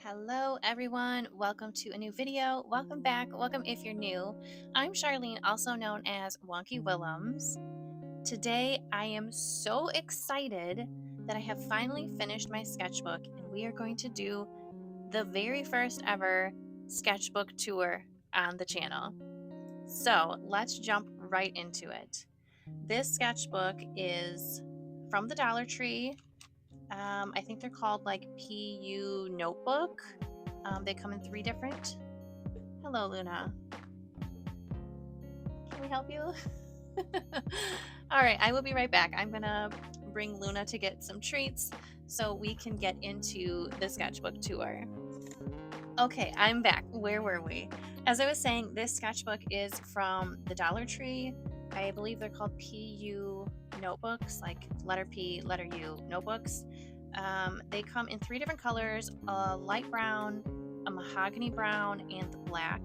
Hello everyone, welcome to a new video. Welcome back, welcome if you're new. I'm Charlene, also known as Wonky Willems. Today I am so excited that I have finally finished my sketchbook and we are going to do the very first ever sketchbook tour on the channel. So let's jump right into it. This sketchbook is from the Dollar Tree. I think they're called like PU Notebook. They come in 3 different. Hello, Luna. Can we help you? All right, I will be right back. I'm gonna bring Luna to get some treats so we can get into the sketchbook tour. Okay, I'm back. Where were we? As I was saying, this sketchbook is from the Dollar Tree. I believe they're called PU notebooks, like letter P, letter U notebooks. They come in 3 different colors, a light brown, a mahogany brown, and the black.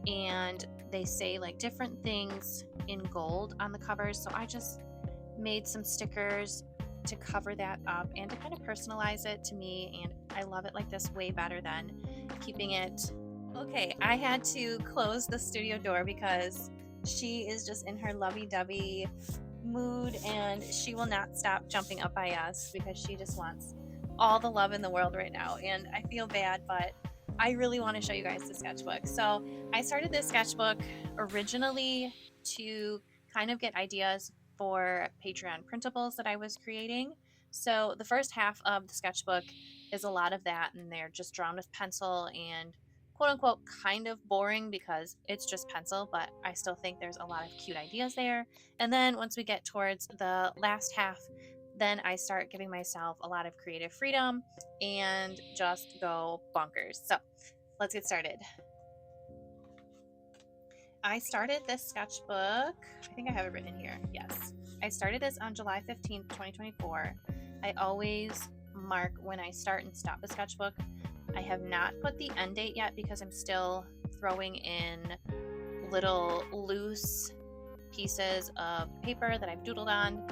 And they say like different things in gold on the covers. So I just made some stickers to cover that up and to kind of personalize it to me. And I love it like this way better than keeping it. Okay, I had to close the studio door because she is just in her lovey-dovey mood and she will not stop jumping up by us because she just wants all the love in the world right now. And I feel bad, but I really want to show you guys the sketchbook. So I started this sketchbook originally to kind of get ideas for Patreon printables that I was creating. So the first half of the sketchbook is a lot of that, and they're just drawn with pencil and quote unquote kind of boring because it's just pencil, but I still think there's a lot of cute ideas there. And then once we get towards the last half, then I start giving myself a lot of creative freedom and just go bonkers. So let's get started. I started this sketchbook, I think I have it written in here. Yes. I started this on July 15th, 2024. I always mark when I start and stop the sketchbook. I have not put the end date yet because I'm still throwing in little loose pieces of paper that I've doodled on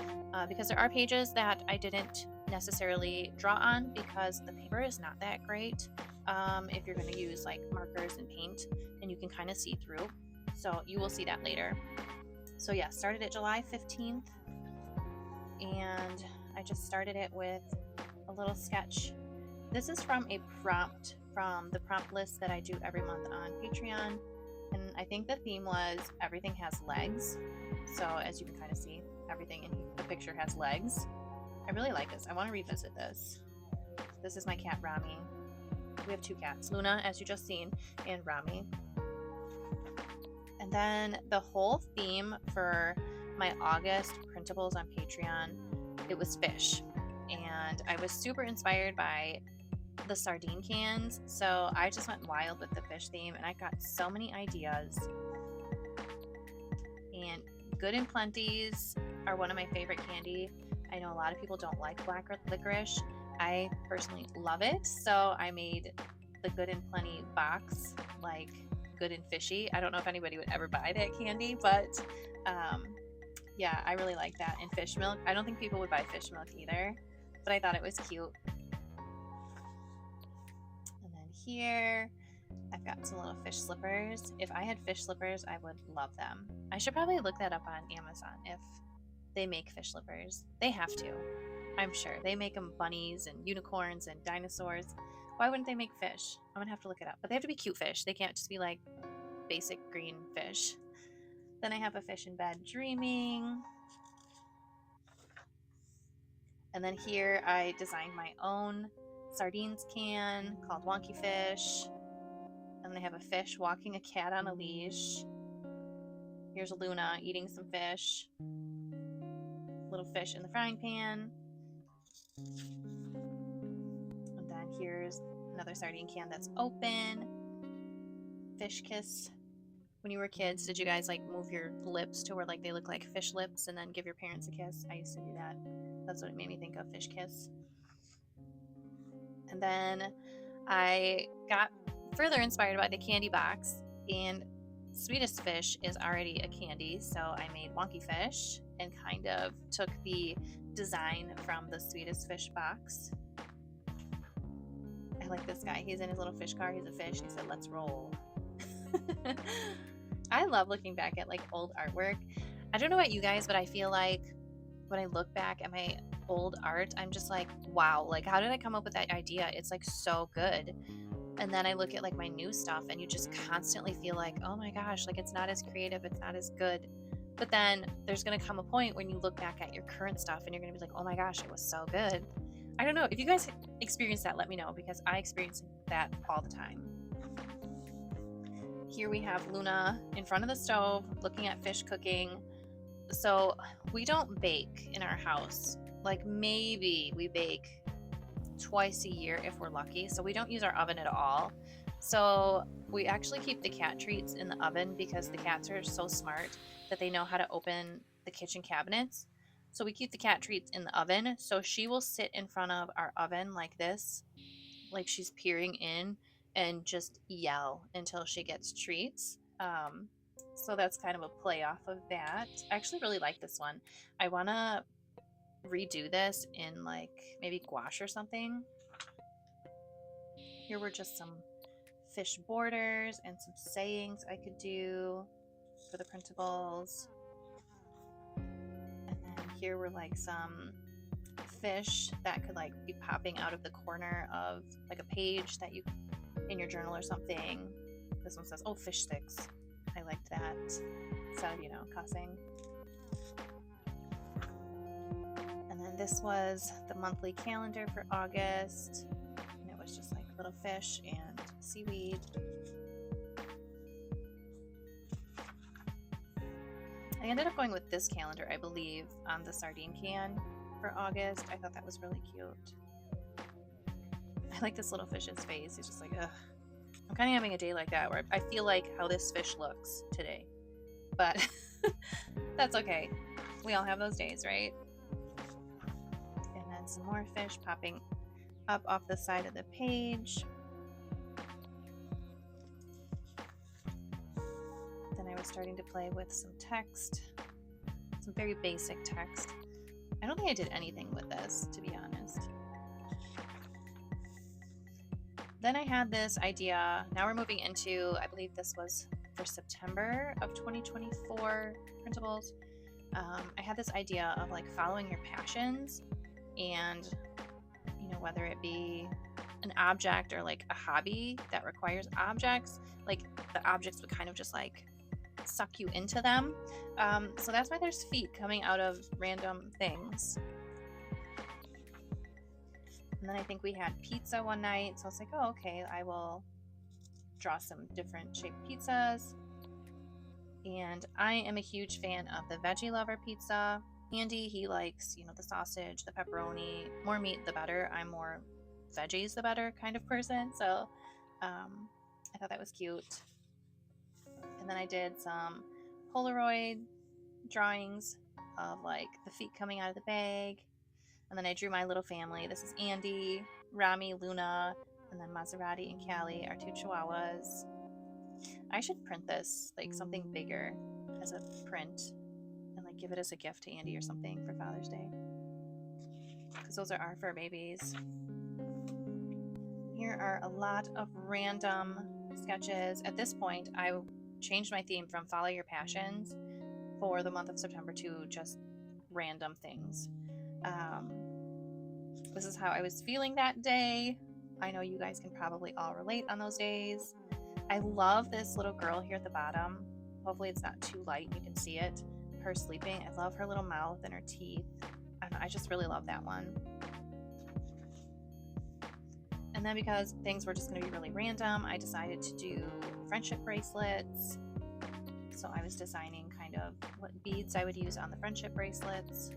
because there are pages that I didn't necessarily draw on because the paper is not that great if you're going to use like markers and paint, and you can kind of see through. So you will see that later. So yeah, started it July 15th and I just started it with a little sketch. This is from a prompt from the prompt list that I do every month on Patreon. And I think the theme was everything has legs. So as you can kind of see, everything in the picture has legs. I really like this. I want to revisit this. This is my cat, Rami. We have 2 cats, Luna, as you just seen, and Rami. And then the whole theme for my August printables on Patreon, it was fish. And I was super inspired by the sardine cans, so I just went wild with the fish theme and I got so many ideas. And Good and Plenty's are one of my favorite candy. I know a lot of people don't like black licorice. I personally love it, so I made the Good and Plenty box like Good and Fishy. I don't know if anybody would ever buy that candy, but yeah, I really like that. And fish milk, I don't think people would buy fish milk either, but I thought it was cute. And then here I've got some little fish slippers. If I had fish slippers, I would love them. I should probably look that up on Amazon if they make fish slippers. They have to, I'm sure. They make them bunnies and unicorns and dinosaurs. Why wouldn't they make fish? I'm gonna have to look it up. But they have to be cute fish. They can't just be like basic green fish. Then I have a fish in bed dreaming. And then here I designed my own sardines can called Wonky Fish. And they have a fish walking a cat on a leash. Here's Luna eating some fish. Little fish in the frying pan. And then here's another sardine can that's open. Fish kiss. When you were kids, did you guys like move your lips to where like they look like fish lips and then give your parents a kiss? I used to do that. That's what it made me think of, fish kiss. And then I got further inspired by the candy box, and Sweetest Fish is already a candy, so I made Wonky Fish and kind of took the design from the Sweetest Fish box. I like this guy. He's in his little fish car. He's a fish. He said, let's roll. I love looking back at like old artwork. I don't know about you guys, but I feel like when I look back at my old art, I'm just like, wow, like how did I come up with that idea? It's like so good. And then I look at like my new stuff and you just constantly feel like, oh my gosh, like it's not as creative, it's not as good. But then there's going to come a point when you look back at your current stuff and you're going to be like, oh my gosh, it was so good. I don't know. If you guys experience that, let me know, because I experience that all the time. Here we have Luna in front of the stove looking at fish cooking. So we don't bake in our house. Like maybe we bake twice a year if we're lucky. So we don't use our oven at all. So we actually keep the cat treats in the oven because the cats are so smart that they know how to open the kitchen cabinets. So we keep the cat treats in the oven. So she will sit in front of our oven like this, like she's peering in, and just yell until she gets treats. So that's kind of a play off of that. I actually really like this one. I want to redo this in like maybe gouache or something. Here were just some fish borders and some sayings I could do for the printables. And then here were like some fish that could like be popping out of the corner of like a page that you in your journal or something. This one says, oh, fish sticks. I liked that. So, you know, cussing. And then this was the monthly calendar for August. And it was just like little fish and seaweed. I ended up going with this calendar, I believe, on the sardine can for August. I thought that was really cute. I like this little fish's face. He's just like, ugh. I'm kind of having a day like that where I feel like how this fish looks today. But that's okay. We all have those days, right? And then some more fish popping up off the side of the page. Then I was starting to play with some text, some very basic text. I don't think I did anything with this, to be honest. Then I had this idea. Now we're moving into, I believe this was for September of 2024 printables. I had this idea of like following your passions, and you know, whether it be an object or like a hobby that requires objects, like the objects would kind of just like suck you into them. So that's why there's feet coming out of random things. And then I think we had pizza one night, so I was like, oh, okay, I will draw some different shaped pizzas. And I am a huge fan of the Veggie Lover pizza. Andy, he likes, you know, the sausage, the pepperoni, more meat the better. I'm more veggies the better kind of person, so I thought that was cute. And then I did some Polaroid drawings of like the feet coming out of the bag. And then I drew my little family. This is Andy, Rami, Luna, and then Maserati and Callie, our two chihuahuas. I should print this, like something bigger as a print, and like give it as a gift to Andy or something for Father's Day. Because those are our fur babies. Here are a lot of random sketches. At this point, I changed my theme from Follow Your Passions for the month of September to just random things. This is how I was feeling that day. I know you guys can probably all relate on those days. I love this little girl here at the bottom. Hopefully it's not too light, you can see it. Her sleeping. I love her little mouth and her teeth. I don't know, I just really love that one. And then because things were just going to be really random, I decided to do friendship bracelets. So I was designing kind of what beads I would use on the friendship bracelets.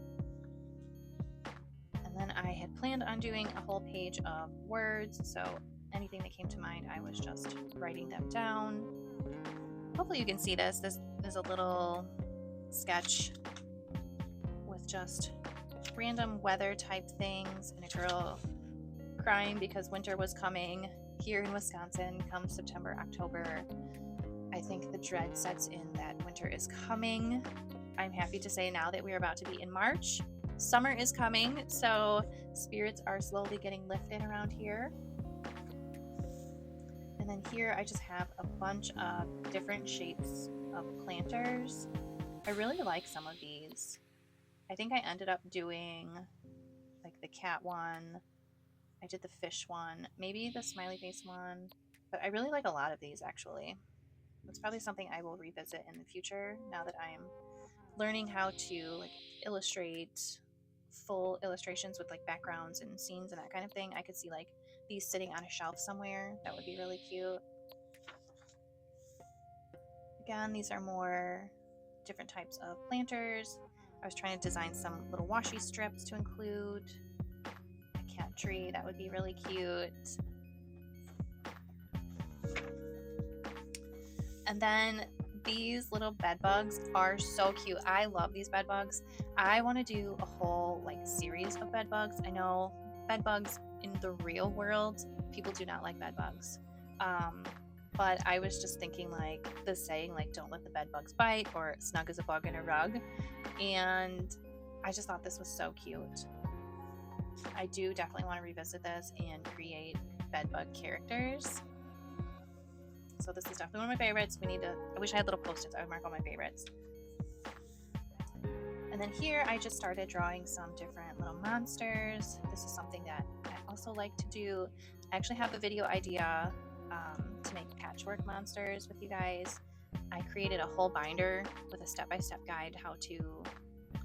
Then I had planned on doing a whole page of words, so anything that came to mind, I was just writing them down. Hopefully you can see this. This is a little sketch with just random weather type things and a girl crying because winter was coming here in Wisconsin come September, October. I think the dread sets in that winter is coming. I'm happy to say now that we're about to be in March. Summer is coming, so spirits are slowly getting lifted around here. And then here I just have a bunch of different shapes of planters. I really like some of these. I think I ended up doing like the cat one. I did the fish one, maybe the smiley face one, but I really like a lot of these actually. It's probably something I will revisit in the future now that I'm learning how to like illustrate full illustrations with like backgrounds and scenes and that kind of thing. I could see like these sitting on a shelf somewhere. That would be really cute. Again, these are more different types of planters. I was trying to design some little washi strips to include a cat tree. That would be really cute. And then these little bed bugs are so cute. I love these bed bugs. I want to do a whole like series of bed bugs. I know bed bugs in the real world, people do not like bed bugs. But I was just thinking like the saying like don't let the bed bugs bite or snug as a bug in a rug. And I just thought this was so cute. I do definitely want to revisit this and create bed bug characters. So this is definitely one of my favorites. I wish I had little post-its. I would mark all my favorites. And then here I just started drawing some different little monsters. This is something that I also like to do. I actually have a video idea to make patchwork monsters with you guys. I created a whole binder with a step-by-step guide how to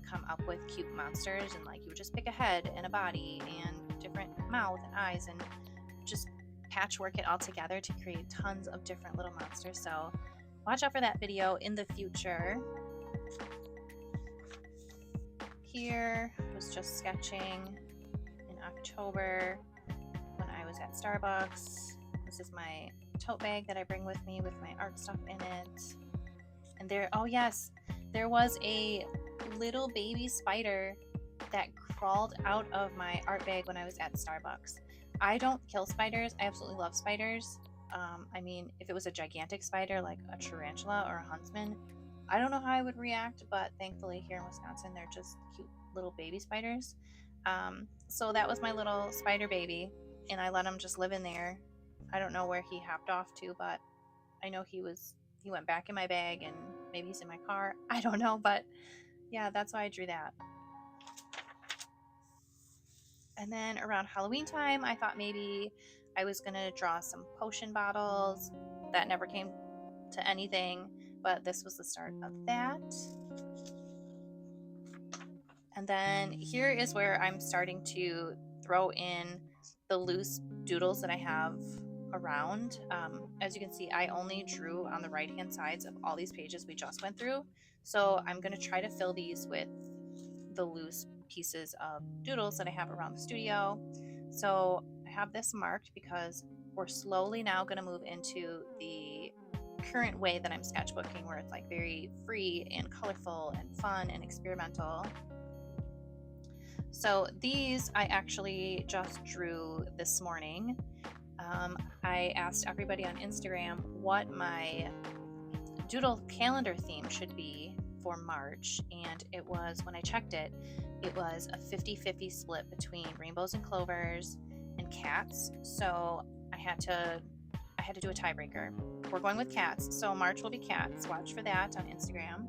come up with cute monsters, and like you would just pick a head and a body and different mouth and eyes and just patchwork it all together to create tons of different little monsters. So watch out for that video in the future. Here was just sketching in October when I was at Starbucks. This is my tote bag that I bring with me with my art stuff in it. And there, oh yes, there was a little baby spider that crawled out of my art bag when I was at Starbucks. I don't kill spiders. I absolutely love spiders. I mean, if it was a gigantic spider like a tarantula or a huntsman, I don't know how I would react, but thankfully here in Wisconsin, they're just cute little baby spiders. So that was my little spider baby, and I let him just live in there. I don't know where he hopped off to, but I know he went back in my bag, and maybe he's in my car. I don't know, but yeah, that's why I drew that. And then around Halloween time, I thought maybe I was going to draw some potion bottles. That never came to anything, but this was the start of that. And then here is where I'm starting to throw in the loose doodles that I have around. As you can see, I only drew on the right-hand sides of all these pages we just went through. So I'm going to try to fill these with the loose pieces of doodles that I have around the studio. So I have this marked because we're slowly now going to move into the current way that I'm sketchbooking, where it's like very free and colorful and fun and experimental. So these I actually just drew this morning. I asked everybody on Instagram what my doodle calendar theme should be for March, and it was, when I checked it, it was a 50-50 split between rainbows and clovers and cats. So I had to do a tiebreaker. We're going with cats, so March will be cats. Watch for that on Instagram.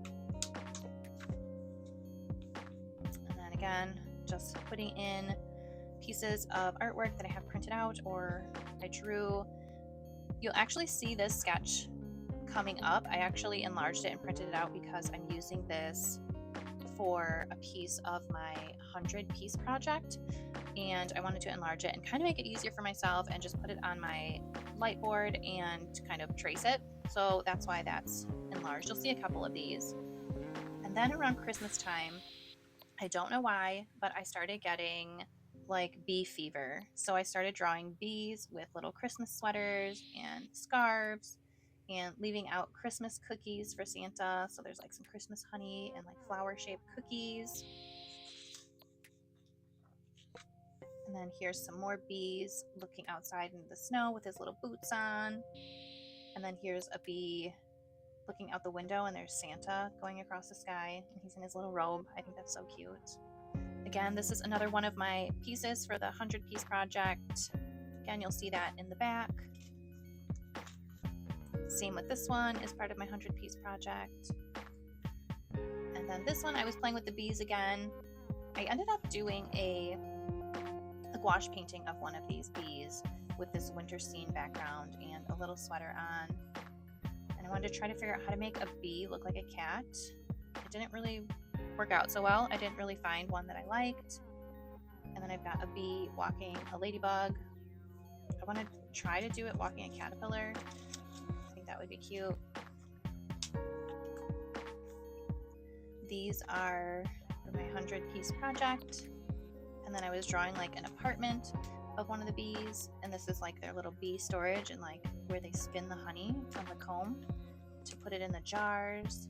And then again, just putting in pieces of artwork that I have printed out or I drew. You'll actually see this sketch coming up. I actually enlarged it and printed it out because I'm using this for a piece of my 100-piece project, and I wanted to enlarge it and kind of make it easier for myself and just put it on my light board and kind of trace it. So that's why that's enlarged. You'll see a couple of these. And then around Christmas time, I don't know why, but I started getting like bee fever. So I started drawing bees with little Christmas sweaters and scarves and leaving out Christmas cookies for Santa. So there's like some Christmas honey and like flower shaped cookies. And then here's some more bees looking outside into the snow with his little boots on. And then here's a bee looking out the window, and there's Santa going across the sky, and he's in his little robe. I think that's so cute. Again, this is another one of my pieces for the 100-piece project. Again, you'll see that in the back. Same with this one, is part of my 100-piece project. And then this one, I was playing with the bees again. I ended up doing a gouache painting of one of these bees with this winter scene background and a little sweater on. And I wanted to try to figure out how to make a bee look like a cat. It didn't really work out so well. I didn't really find one that I liked. And then I've got a bee walking a ladybug. I want to try to do it walking a caterpillar. I think that would be cute. These are my 100-piece project. And then I was drawing like an apartment of one of the bees, and this is like their little bee storage and like where they spin the honey from the comb to put it in the jars.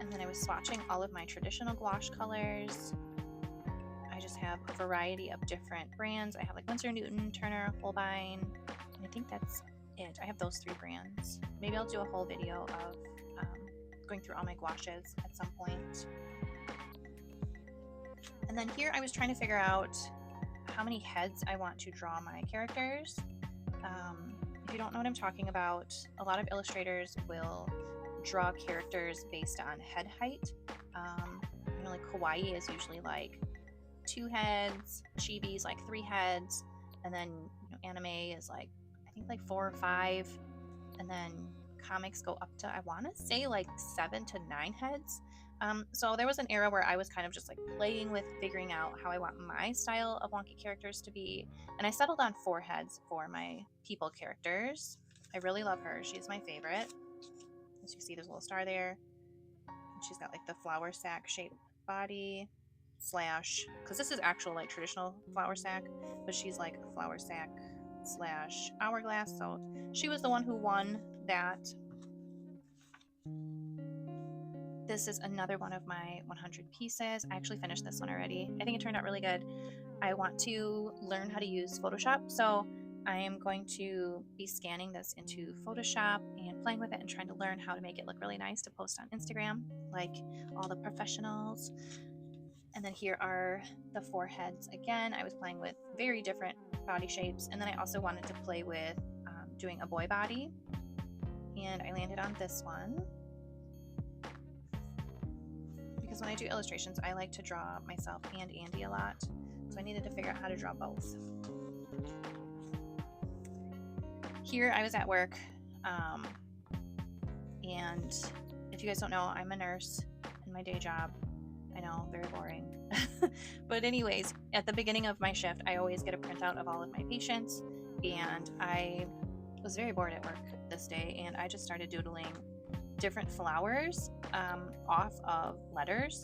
And then I was swatching all of my traditional gouache colors. I just have a variety of different brands. I have like Winsor & Newton, Turner, Holbein, and I think that's it. I have those 3 brands. Maybe I'll do a whole video of going through all my gouaches at some point. And then here I was trying to figure out how many heads I want to draw my characters. If you don't know what I'm talking about, a lot of illustrators will draw characters based on head height. You know, like kawaii is usually like 2 heads, chibi's like 3 heads, and then anime is like I think like 4 or 5, and then comics go up to I want to say like 7 to 9 heads. So there was an era where I was kind of just like playing with figuring out how I want my style of wonky characters to be, and I settled on 4 heads for my people characters. I really love her. She's my favorite. As you see, there's a little star there. And she's got like the flower sack shaped body slash, because this is actual like traditional flower sack, but she's like a flower sack slash hourglass. So she was the one who won that. This is another one of my 100 pieces. I actually finished this one already. I think it turned out really good. I want to learn how to use Photoshop, so I am going to be scanning this into Photoshop and playing with it and trying to learn how to make it look really nice to post on Instagram, like all the professionals. And then here are the 4 heads again. I was playing with very different body shapes, and then I also wanted to play with doing a boy body, and I landed on this one. Because when I do illustrations, I like to draw myself and Andy a lot, so I needed to figure out how to draw both. Here I was at work, and if you guys don't know, I'm a nurse in my day job. I know, very boring. But anyways, at the beginning of my shift, I always get a printout of all of my patients, and I was very bored at work this day, and I just started doodling different flowers off of letters,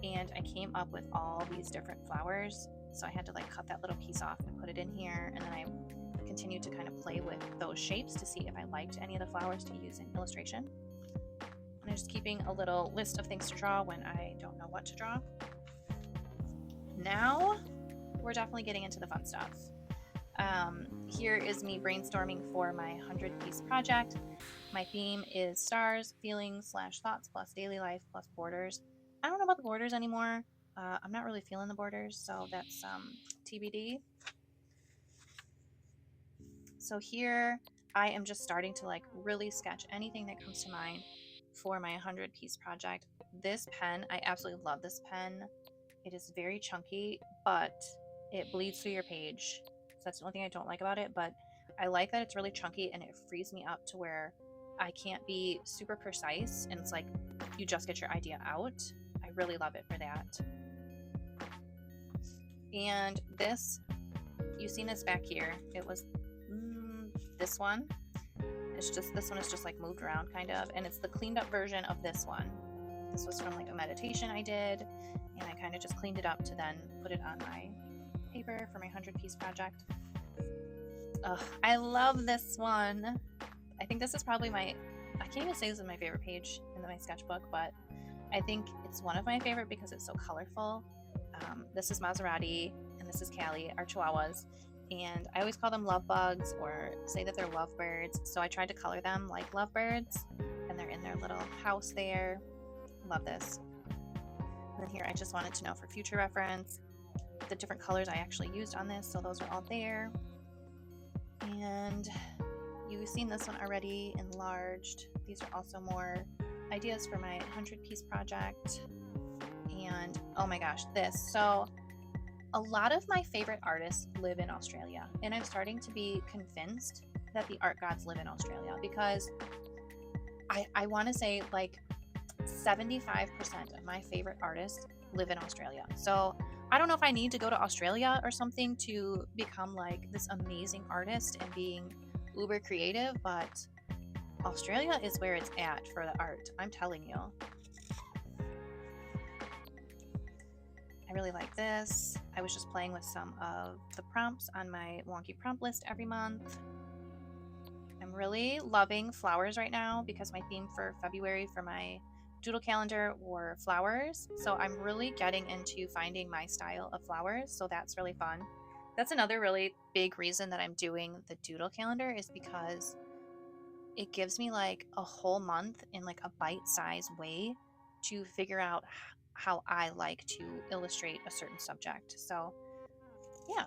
and I came up with all these different flowers. So I had to like cut that little piece off and put it in here, and then I continued to kind of play with those shapes to see if I liked any of the flowers to use in illustration. And I'm just keeping a little list of things to draw when I don't know what to draw. Now we're definitely getting into the fun stuff. Here is me brainstorming for my 100-piece project. My theme is stars, feelings / thoughts plus daily life plus borders. I don't know about the borders anymore. I'm not really feeling the borders, so that's TBD. So here I am just starting to like really sketch anything that comes to mind for my 100-piece project. This pen, I absolutely love this pen. It is very chunky, but it bleeds through your page. So that's the only thing I don't like about it, but I like that it's really chunky and it frees me up to where I can't be super precise, and it's like you just get your idea out. I really love it for that. And this, you've seen this back here. It was this one. It's just, this one is just like moved around kind of, and it's the cleaned up version of this one. This was from like a meditation I did, and I kind of just cleaned it up to then put it on my paper for my 100-piece project. Ugh, I love this one. I think this is probably I can't even say this is my favorite page in my sketchbook, but I think it's one of my favorite because it's so colorful. This is Maserati, and this is Callie, our chihuahuas, and I always call them love bugs or say that they're lovebirds, so I tried to color them like lovebirds, and they're in their little house there. Love this. And then here I just wanted to know for future reference the different colors I actually used on this, so those are all there. And you've seen this one already enlarged. These are also more ideas for my 100-piece project. And oh my gosh, this. So a lot of my favorite artists live in Australia, and I'm starting to be convinced that the art gods live in Australia, because I want to say like 75% of my favorite artists live in Australia. So I don't know if I need to go to Australia or something to become like this amazing artist and being uber creative, but Australia is where it's at for the art. I'm telling you. I really like this. I was just playing with some of the prompts on my Wonky prompt list every month. I'm really loving flowers right now because my theme for February for my doodle calendar were flowers. So I'm really getting into finding my style of flowers. So that's really fun. That's another really big reason that I'm doing the doodle calendar, is because it gives me like a whole month in like a bite-sized way to figure out how I like to illustrate a certain subject. So yeah,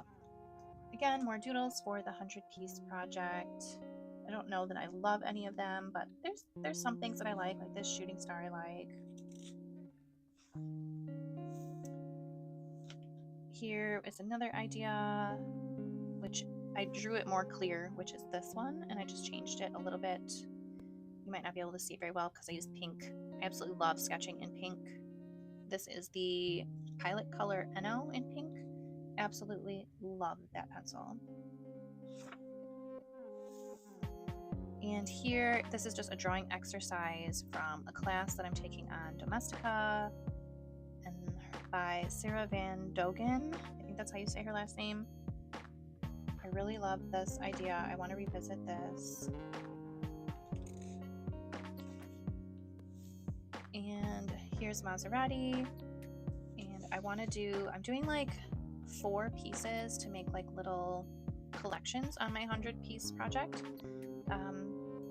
again, more doodles for the 100-piece project. I don't know that I love any of them, but there's some things that I like this shooting star I like. Here is another idea, which I drew it more clear, which is this one, and I just changed it a little bit. You might not be able to see it very well because I use pink. I absolutely love sketching in pink. This is the Pilot Color NO in pink. Absolutely love that pencil. And here, this is just a drawing exercise from a class that I'm taking on Domestica, and by Sarah Van Dogen. I think that's how you say her last name. I really love this idea. I want to revisit this. And here's Maserati. And I'm doing like 4 pieces to make like little collections on my 100-piece project.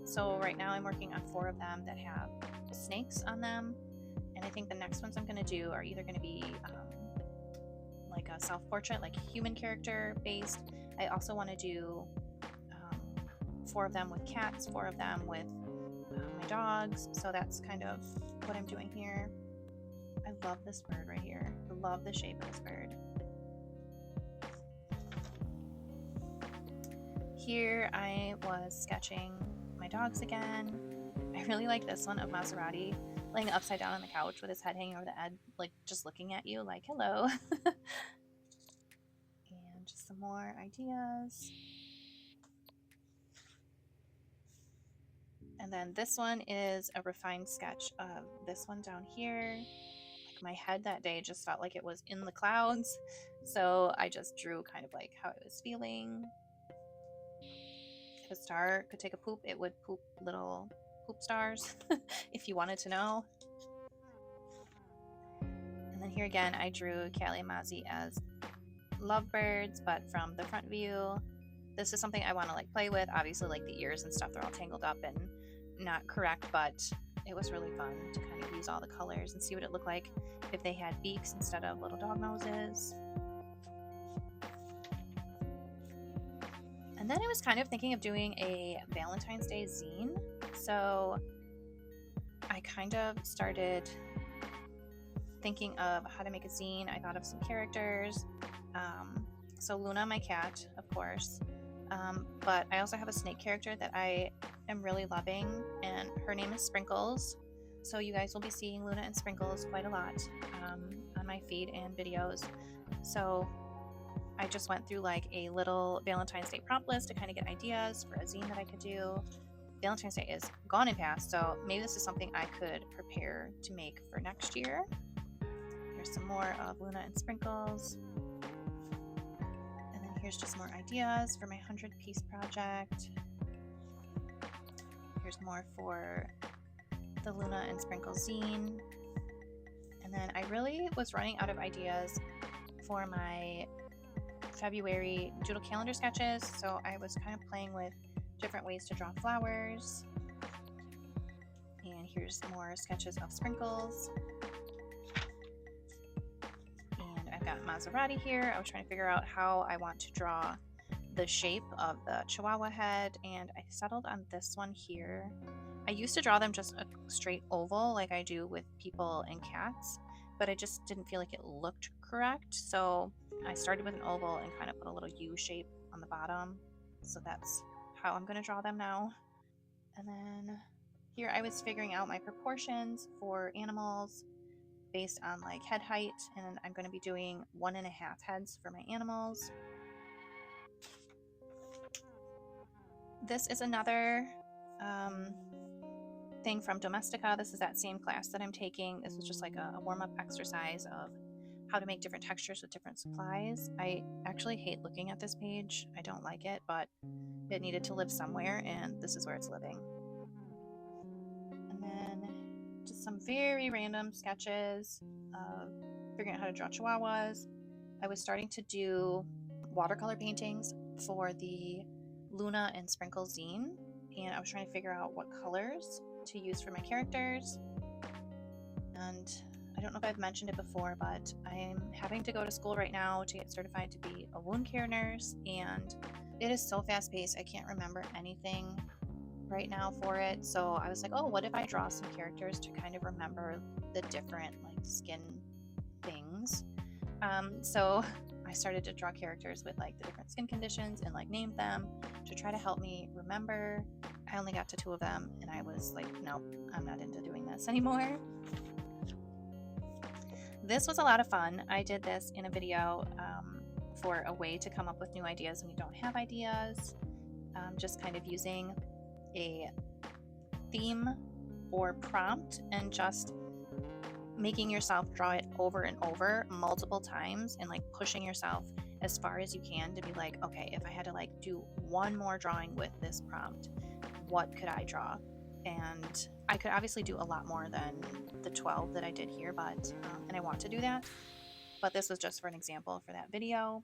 So right now I'm working on 4 of them that have snakes on them, and I think the next ones I'm going to do are either going to be like a self-portrait, like human character based. I also want to do 4 of them with cats, 4 of them with my dogs, so that's kind of what I'm doing here. I love this bird right here. I love the shape of this bird. Here I was sketching my dogs again. I really like this one of Maserati laying upside down on the couch with his head hanging over the edge, like just looking at you like hello. And just some more ideas. And then this one is a refined sketch of this one down here. Like my head that day just felt like it was in the clouds, so I just drew kind of like how it was feeling. If a star could take a poop, it would poop little poop stars, if you wanted to know. And then here again, I drew Callie and Mazzy as lovebirds, but from the front view. This is something I want to like play with. Obviously, like the ears and stuff, they're all tangled up and not correct, but it was really fun to kind of use all the colors and see what it looked like if they had beaks instead of little dog noses. And then I was kind of thinking of doing a Valentine's Day zine. So I kind of started thinking of how to make a zine. I thought of some characters. So Luna, my cat, of course. But I also have a snake character that I am really loving, and her name is Sprinkles. So you guys will be seeing Luna and Sprinkles quite a lot on my feed and videos. So I just went through like a little Valentine's Day prompt list to kind of get ideas for a zine that I could do. Valentine's Day is gone and past, so maybe this is something I could prepare to make for next year. Here's some more of Luna and Sprinkles. And then here's just more ideas for my 100-piece project. Here's more for the Luna and Sprinkles zine. And then I really was running out of ideas for my February doodle calendar sketches, so I was kind of playing with different ways to draw flowers. And here's more sketches of Sprinkles. And I've got Maserati here. I was trying to figure out how I want to draw the shape of the Chihuahua head, and I settled on this one here. I used to draw them just a straight oval like I do with people and cats, but I just didn't feel like it looked correct. So I started with an oval and kind of put a little U shape on the bottom. So that's how I'm going to draw them now. And then here I was figuring out my proportions for animals based on like head height, and I'm going to be doing 1.5 heads for my animals. This is another thing from Domestica. This is that same class that I'm taking. This was just like a warm-up exercise of how to make different textures with different supplies. I actually hate looking at this page. I don't like it, but it needed to live somewhere, and this is where it's living. And then just some very random sketches of figuring out how to draw chihuahuas. I was starting to do watercolor paintings for the Luna and Sprinkle zine, and I was trying to figure out what colors to use for my characters. And I don't know if I've mentioned it before, but I'm having to go to school right now to get certified to be a wound care nurse, and it is so fast paced. I can't remember anything right now for it. So I was like, oh, what if I draw some characters to kind of remember the different like skin things? So I started to draw characters with like the different skin conditions and like named them to try to help me remember. I only got to 2 of them, and I was like, nope, I'm not into doing this anymore. This was a lot of fun. I did this in a video for a way to come up with new ideas when you don't have ideas. Just kind of using a theme or prompt and just making yourself draw it over and over multiple times, and like pushing yourself as far as you can to be like, okay, if I had to like do one more drawing with this prompt, what could I draw? And I could obviously do a lot more than the 12 that I did here, but and I want to do that, but this was just for an example for that video.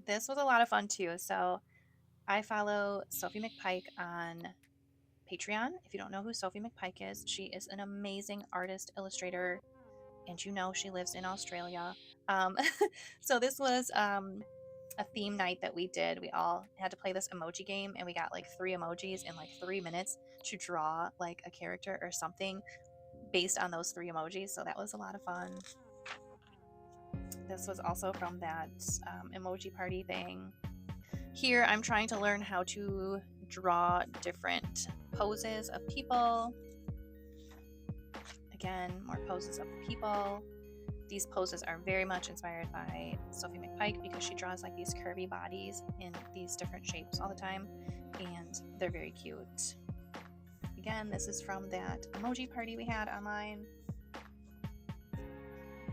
This was a lot of fun too. So I follow Sophie McPike on Patreon. If you don't know who Sophie McPike is, she is an amazing artist, illustrator, and you know she lives in Australia. So this was a theme night that we did. We all had to play this emoji game, and we got like 3 emojis in like 3 minutes to draw like a character or something based on those 3 emojis. So that was a lot of fun. This was also from that emoji party thing. Here I'm trying to learn how to draw different poses of people. Again, more poses of the people. These poses are very much inspired by Sophie McPike because she draws like these curvy bodies in these different shapes all the time, and they're very cute. Again, this is from that emoji party we had online.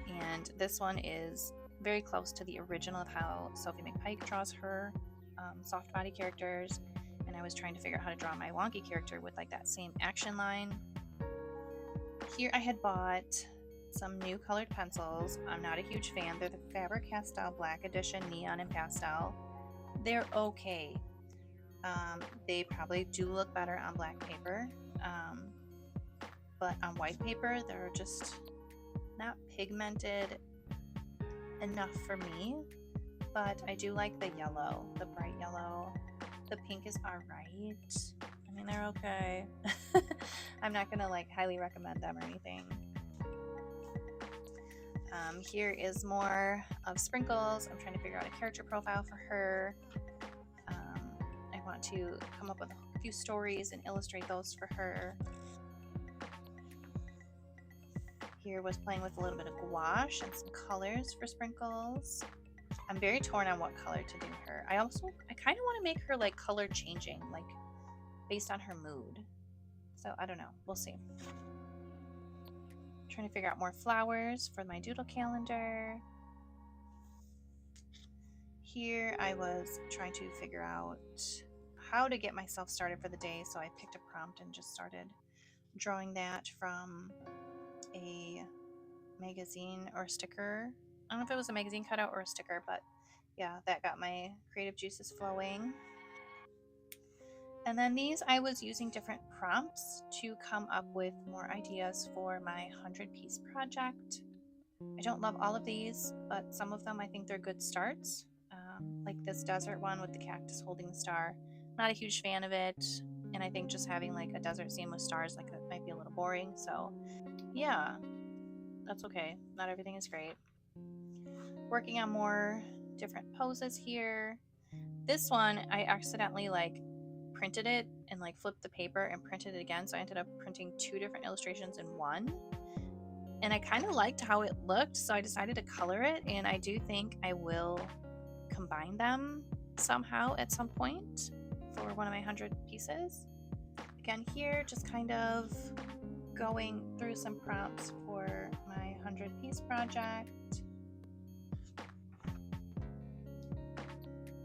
And this one is very close to the original of how Sophie McPike draws her soft body characters. And I was trying to figure out how to draw my Wonky character with like that same action line. Here I had bought some new colored pencils. I'm not a huge fan. They're the Faber-Castell Black Edition Neon and Pastel. They're okay. They probably do look better on black paper, but on white paper they're just not pigmented enough for me. But I do like the yellow, the bright yellow. The pink is alright. I mean, they're okay. I'm not gonna like highly recommend them or anything. Here is more of Sprinkles. I'm trying to figure out a character profile for her. I want to come up with a few stories and illustrate those for her. Here was playing with a little bit of gouache and some colors for Sprinkles. I'm very torn on what color to do her. I kind of want to make her like color changing, like based on her mood. So I don't know. We'll see. Trying to figure out more flowers for my doodle calendar. Here I was trying to figure out how to get myself started for the day, so I picked a prompt and just started drawing that from a magazine or sticker. I don't know if it was a magazine cutout or a sticker, but yeah, that got my creative juices flowing. And then these, I was using different prompts to come up with more ideas for my 100-piece project. I don't love all of these, but some of them I think they're good starts. like this desert one with the cactus holding the star. Not a huge fan of it, and I think just having like a desert scene with stars like it might be a little boring. So yeah, that's okay. Not everything is great. Working on more different poses here. This one I accidentally like printed it and like flipped the paper and printed it again, so I ended up printing 2 different illustrations in one, and I kind of liked how it looked, so I decided to color it, and I do think I will combine them somehow at some point for one of my 100 pieces. Again here, just kind of going through some prompts for my 100 piece project.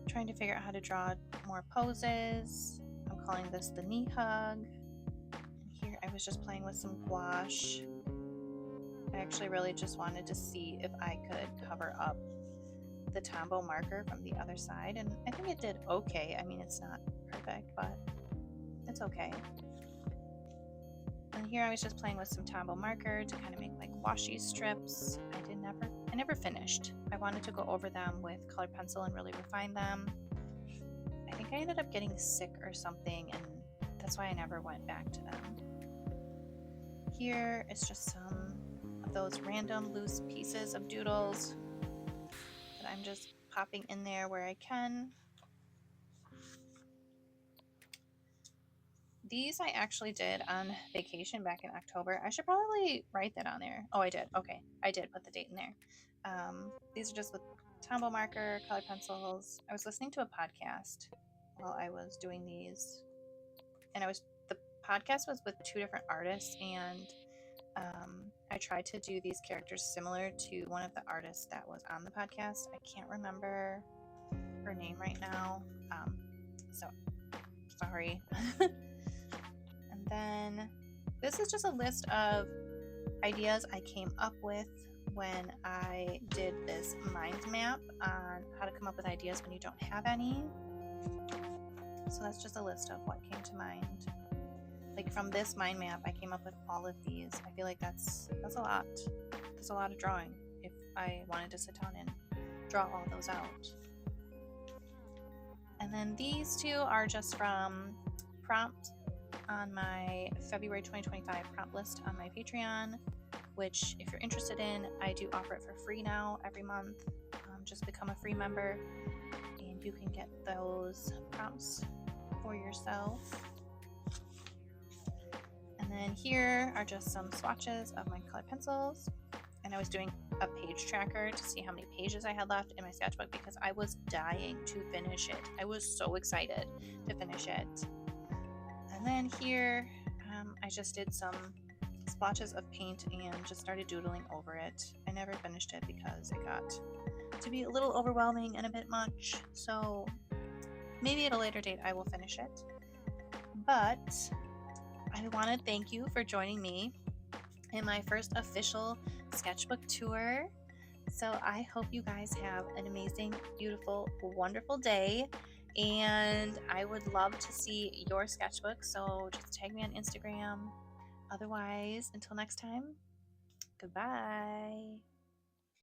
Trying to figure out how to draw more poses. I'm calling this the knee hug. And here I was just playing with some gouache. I actually really just wanted to see if I could cover up the Tombow marker from the other side, and I think it did okay. I mean, it's not perfect, but it's okay. And here I was just playing with some Tombow marker to kind of make like washi strips. I never finished. I wanted to go over them with colored pencil and really refine them. I think I ended up getting sick or something, and that's why I never went back to them. Here is just some of those random loose pieces of doodles that I'm just popping in there where I can. These I actually did on vacation back in October. I should probably write that on there. Oh, I did. Okay, I did put the date in there. These are just with Tombow marker, colored pencils. I was listening to a podcast while I was doing these, and the podcast was with 2 different artists, and I tried to do these characters similar to one of the artists that was on the podcast. I can't remember her name right now, so sorry. And then this is just a list of ideas I came up with when I did this mind map on how to come up with ideas when you don't have any. So that's just a list of what came to mind. Like from this mind map, I came up with all of these. I feel like that's a lot. That's a lot of drawing if I wanted to sit down and draw all those out. And then these 2 are just from prompts on my February 2025 prompt list on my Patreon, which if you're interested in, I do offer it for free now every month. Just become a free member and you can get those prompts for yourself. And then here are just some swatches of my colored pencils. And I was doing a page tracker to see how many pages I had left in my sketchbook because I was dying to finish it. I was so excited to finish it. And then here, I just did some splotches of paint and just started doodling over it. I never finished it because it got to be a little overwhelming and a bit much. So maybe at a later date I will finish it. But I want to thank you for joining me in my first official sketchbook tour. So I hope you guys have an amazing, beautiful, wonderful day. And I would love to see your sketchbook. So just tag me on Instagram. Otherwise, until next time, goodbye.